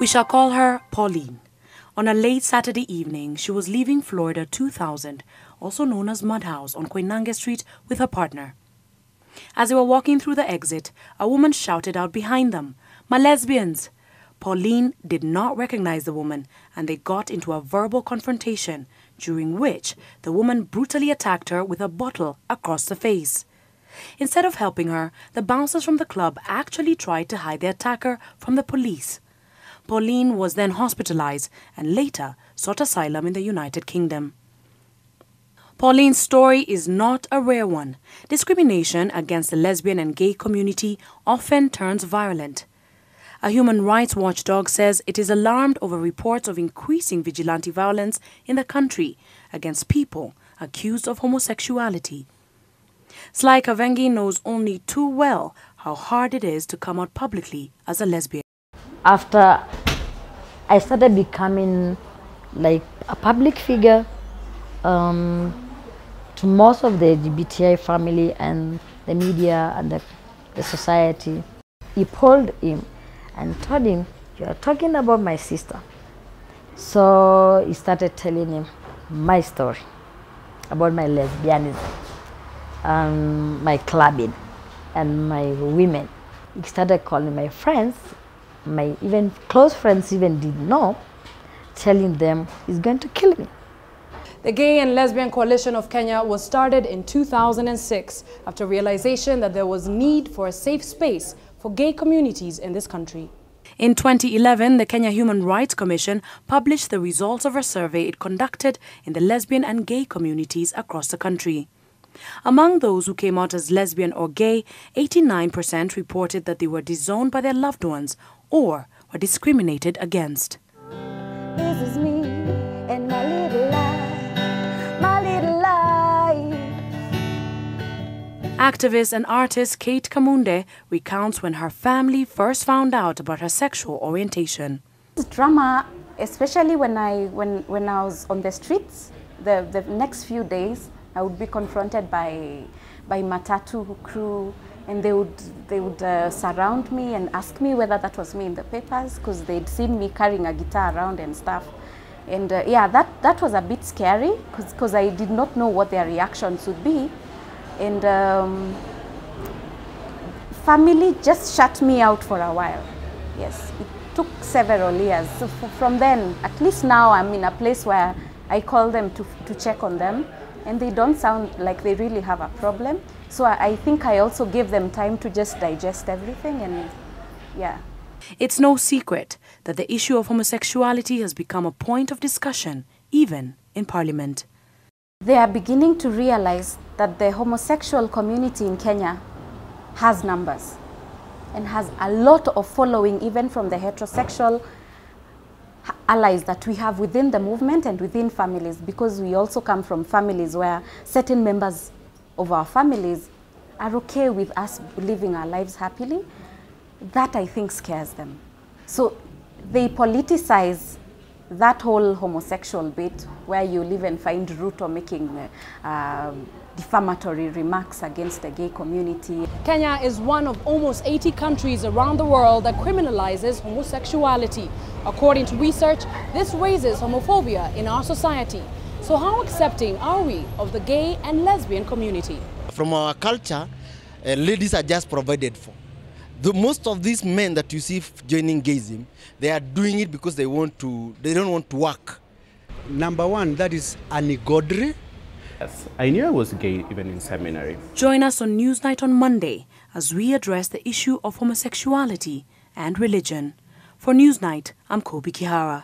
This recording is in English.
We shall call her Pauline. On a late Saturday evening, she was leaving Florida 2000, also known as Mudhouse, on Koinange Street with her partner. As they were walking through the exit, a woman shouted out behind them, "My lesbians!" Pauline did not recognize the woman, and they got into a verbal confrontation, during which the woman brutally attacked her with a bottle across the face. Instead of helping her, the bouncers from the club actually tried to hide the attacker from the police. Pauline was then hospitalized and later sought asylum in the United Kingdom. Pauline's story is not a rare one. Discrimination against the lesbian and gay community often turns violent. A human rights watchdog says it is alarmed over reports of increasing vigilante violence in the country against people accused of homosexuality. Sly Kavengi knows only too well how hard it is to come out publicly as a lesbian. After I started becoming like a public figure to most of the LGBTI family and the media and the society, he pulled him and told him, "You are talking about my sister." So he started telling him my story about my lesbianism, my clubbing, and my women. He started calling my friends, my even close friends even didn't know, telling them he's going to kill me. The Gay and Lesbian Coalition of Kenya was started in 2006 after realization that there was need for a safe space for gay communities in this country. In 2011, the Kenya Human Rights Commission published the results of a survey it conducted in the lesbian and gay communities across the country. Among those who came out as lesbian or gay, 89% reported that they were disowned by their loved ones or were discriminated against. This is me and my little life, my little life. Activist and artist Kate Kamunde recounts when her family first found out about her sexual orientation. Drama, especially when I was on the streets, the next few days, I would be confronted by matatu crew, and they would surround me and ask me whether that was me in the papers, because they'd seen me carrying a guitar around and stuff. And yeah, that was a bit scary, because I did not know what their reactions would be. And family just shut me out for a while. Yes, it took several years. So from then, at least now I'm in a place where I call them to check on them, and they don't sound like they really have a problem. So I think I also give them time to just digest everything, and yeah. It's no secret that the issue of homosexuality has become a point of discussion, even in Parliament. They are beginning to realize that the homosexual community in Kenya has numbers and has a lot of following, even from the heterosexual allies that we have within the movement and within families, because we also come from families where certain members of our families are okay with us living our lives happily. That, I think, scares them. So they politicize that whole homosexual bit, where you'll even find Ruto making defamatory remarks against the gay community. Kenya is one of almost 80 countries around the world that criminalizes homosexuality. According to research, this raises homophobia in our society. So how accepting are we of the gay and lesbian community? From our culture, ladies are just provided for. Most of these men that you see joining gayism, they are doing it because they don't want to work. Number one, that is ungodly. Yes, I knew I was gay even in seminary. Join us on Newsnight on Monday as we address the issue of homosexuality and religion. For Newsnight, I'm Kobe Kihara.